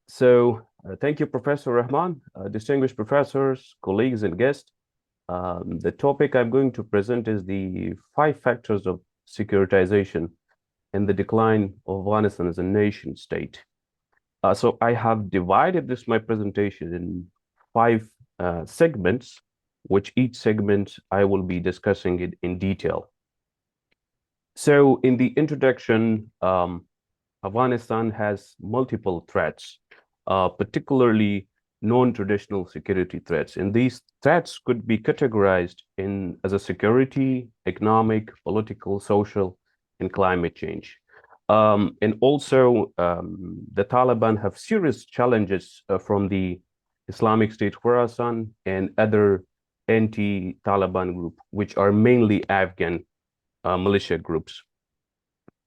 Thank you, Professor Rahman, distinguished professors, colleagues, and guests. The topic I'm going to present is the 5 factors of securitization and the decline of Afghanistan as a nation state. So I have divided my presentation in 5 segments, which each segment I will be discussing it in detail. So in the introduction, Afghanistan has multiple threats, particularly non-traditional security threats. And these threats could be categorized as a security, economic, political, social, and climate change. And also, the Taliban have serious challenges from the Islamic State Khorasan and other anti-Taliban group, which are mainly Afghan militia groups.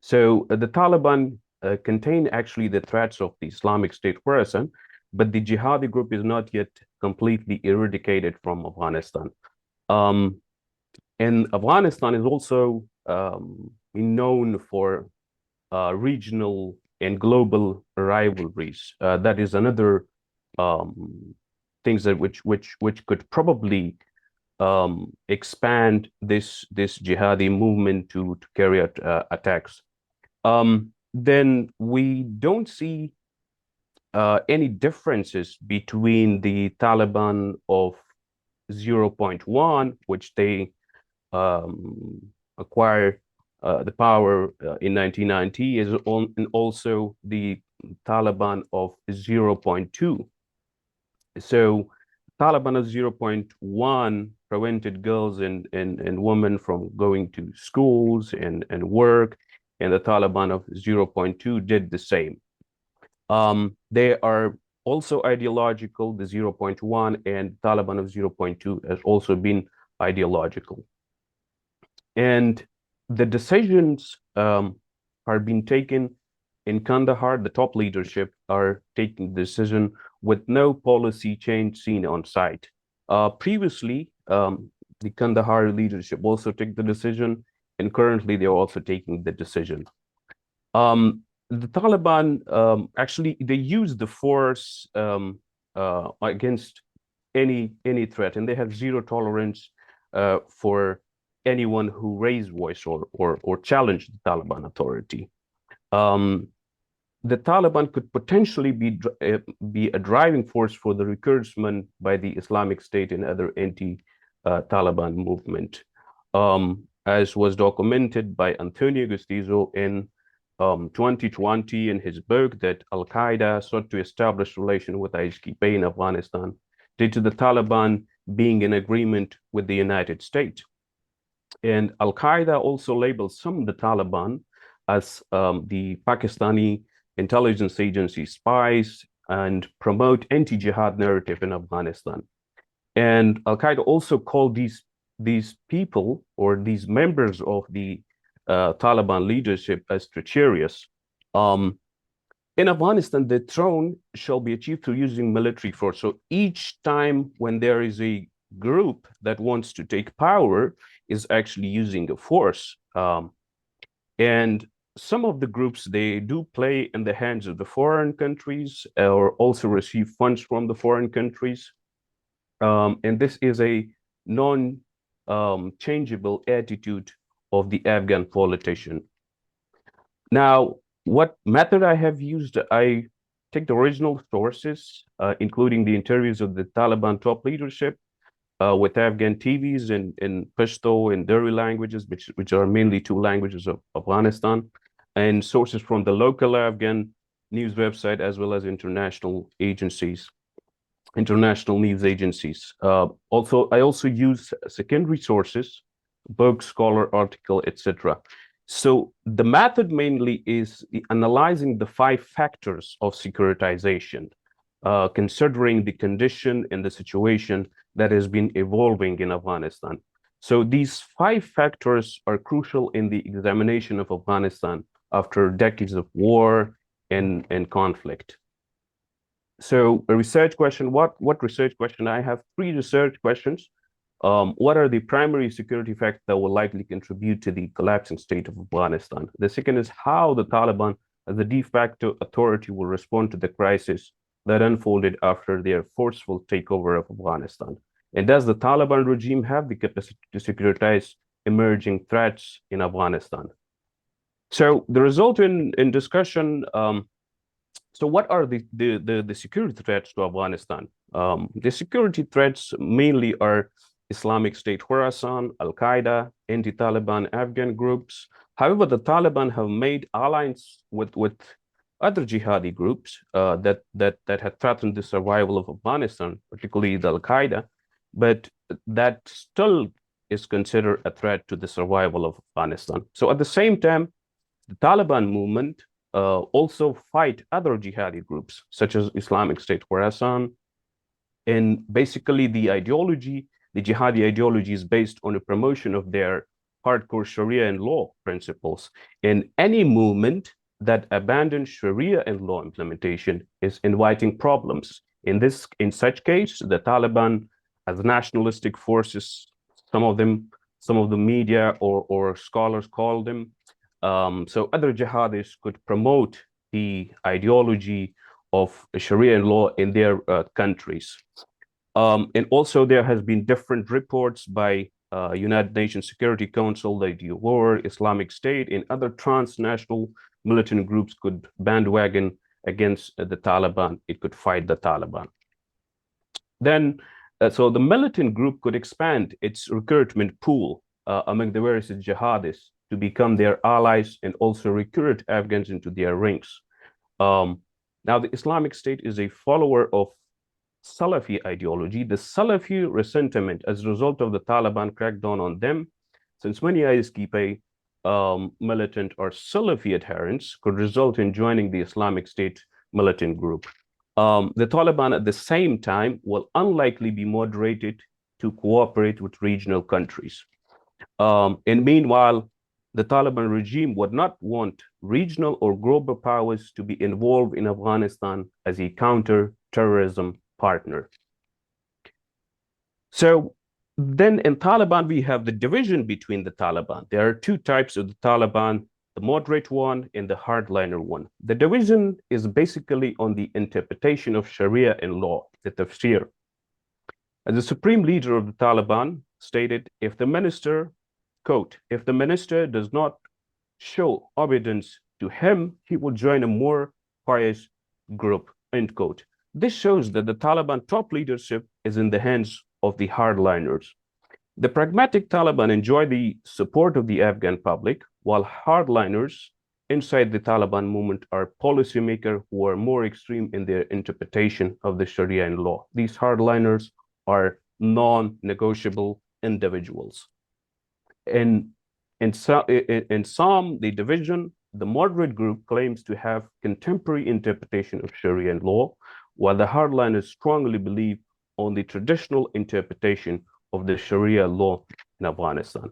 So the Taliban contain actually the threats of the Islamic State Khorasan, but the jihadi group is not yet completely eradicated from Afghanistan. Um, and Afghanistan is also known for regional and global rivalries. That is another things that which could probably expand this jihadi movement to carry out attacks. Then we don't see any differences between the Taliban of 0.1, which they acquired the power in 1990, and also the Taliban of 0.2. So Taliban of 0.1 prevented girls and women from going to schools and work, and the Taliban of 0.2 did the same. They are also ideological. The 0.1 and Taliban of 0.2 has also been ideological. And the decisions are being taken in Kandahar. The top leadership are taking the decision with no policy change seen on site. Previously, the Kandahar leadership also took the decision, and currently they're also taking the decision. The Taliban actually they use the force against any threat, and they have zero tolerance for anyone who raise voice or challenge the Taliban authority. The Taliban could potentially be a driving force for the recruitment by the Islamic State and other anti-Taliban movement, as was documented by Antonio Gustizo in 2020 in his book that Al-Qaeda sought to establish relation with ISKP in Afghanistan due to the Taliban being in agreement with the United States. And Al-Qaeda also labels some of the Taliban as the Pakistani intelligence agency spies and promote anti-jihad narrative in Afghanistan. And Al-Qaeda also called these people or these members of the Taliban leadership as treacherous. In Afghanistan, the throne shall be achieved through using military force. So each time when there is a group that wants to take power is actually using a force. And some of the groups, they do play in the hands of the foreign countries or also receive funds from the foreign countries. And this is a non-changeable attitude of the Afghan politician. Now, what method I have used, I take the original sources, including the interviews of the Taliban top leadership with Afghan TVs in Pashto and Dari languages, which are mainly 2 languages of Afghanistan, and sources from the local Afghan news website as well as international agencies, international news agencies. I also use secondary sources, book, scholar, article, etc. So the method mainly is analyzing the 5 factors of securitization, considering the condition and the situation that has been evolving in Afghanistan. So these 5 factors are crucial in the examination of Afghanistan after decades of war and conflict. So a research question, what research question? I have 3 research questions. What are the primary security factors that will likely contribute to the collapsing state of Afghanistan? The second is how the Taliban, as the de facto authority, will respond to the crisis that unfolded after their forceful takeover of Afghanistan? And does the Taliban regime have the capacity to securitize emerging threats in Afghanistan? So the result in discussion, so what are the security threats to Afghanistan? The security threats mainly are Islamic State Khorasan, Al-Qaeda, anti-Taliban Afghan groups. However, the Taliban have made alliance with other jihadi groups that had threatened the survival of Afghanistan, particularly the Al-Qaeda, but that still is considered a threat to the survival of Afghanistan. So at the same time, the Taliban movement also fight other jihadi groups, such as Islamic State Khorasan. And basically, the ideology, the jihadi ideology, is based on a promotion of their hardcore Sharia and law principles. And any movement that abandons Sharia and law implementation is inviting problems. In such case, the Taliban, as nationalistic forces, some of the media or scholars call them, so other jihadists could promote the ideology of Sharia and law in their countries. And also there has been different reports by United Nations Security Council, the UAR, Islamic State, and other transnational militant groups could bandwagon against the Taliban. It could fight the Taliban. Then, so the militant group could expand its recruitment pool among the various jihadists to become their allies and also recruit Afghans into their ranks. Now, the Islamic State is a follower of Salafi ideology. The Salafi resentment as a result of the Taliban crackdown on them, since many ISKP militant or Salafi adherents could result in joining the Islamic State militant group. The Taliban at the same time will unlikely be moderated to cooperate with regional countries. And meanwhile, the Taliban regime would not want regional or global powers to be involved in Afghanistan as a counter-terrorism partner. So then in Taliban, we have the division between the Taliban. There are two types of the Taliban, the moderate one and the hardliner one. The division is basically on the interpretation of Sharia and law, the tafsir. As the supreme leader of the Taliban stated, if the minister, quote, if the minister does not show obedience to him, he will join a more pious group, end quote. This shows that the Taliban top leadership is in the hands of the hardliners. The pragmatic Taliban enjoy the support of the Afghan public, while hardliners inside the Taliban movement are policymakers who are more extreme in their interpretation of the Sharia and law. These hardliners are non-negotiable individuals. In some, the division, the moderate group claims to have contemporary interpretation of Sharia and law, while the hardliners strongly believe on the traditional interpretation of the Sharia law in Afghanistan.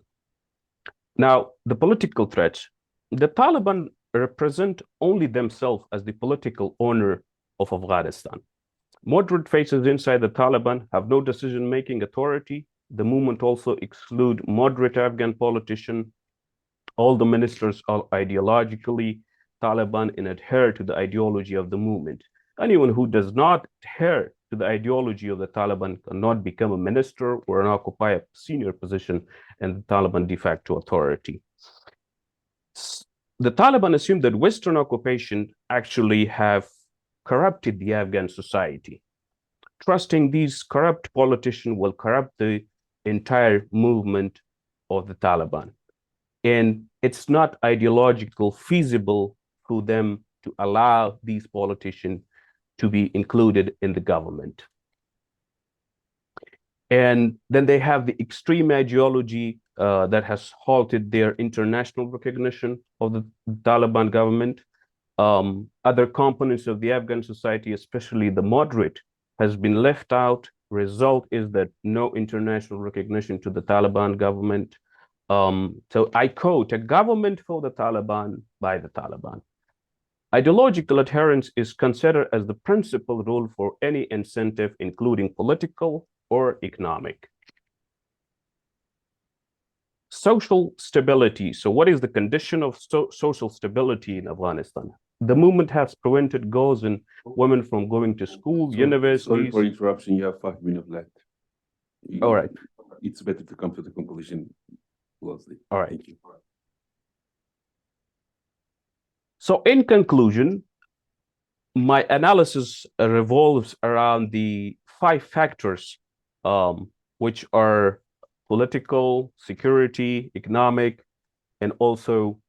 Now, the political threats. The Taliban represent only themselves as the political owner of Afghanistan. Moderate faces inside the Taliban have no decision-making authority. The movement also excludes moderate Afghan politicians. All the ministers are ideologically Taliban and adhere to the ideology of the movement. Anyone who does not adhere to the ideology of the Taliban cannot become a minister or occupy a senior position in the Taliban de facto authority. The Taliban assume that Western occupation actually have corrupted the Afghan society. Trusting these corrupt politicians will corrupt the entire movement of the Taliban. And it's not ideological feasible for them to allow these politicians to be included in the government. And then they have the extreme ideology that has halted their international recognition of the Taliban government. Other components of the Afghan society, especially the moderate, has been left out. Result is that no international recognition to the Taliban government. So I quote, a government for the Taliban by the Taliban. Ideological adherence is considered as the principal rule for any incentive, including political or economic. Social stability. So what is the condition of social stability in Afghanistan? the movement has prevented girls and women from going to school, universities. Sorry for interruption. You have 5 minutes left. All right. It's better to come to the conclusion closely. All right. Thank you. So in conclusion, my analysis revolves around the 5 factors, which are political, security, economic, and also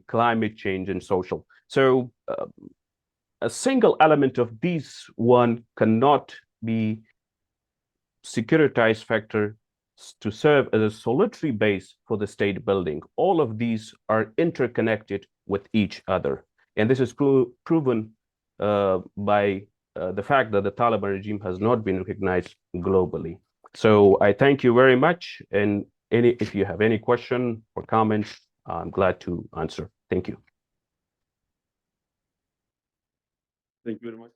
climate change and social. So a single element of these one cannot be securitized factor to serve as a solitary base for the state building. All of these are interconnected with each other. And this is proven by the fact that the Taliban regime has not been recognized globally. So I thank you very much. And if you have any question or comments, I'm glad to answer. Thank you. Thank you very much.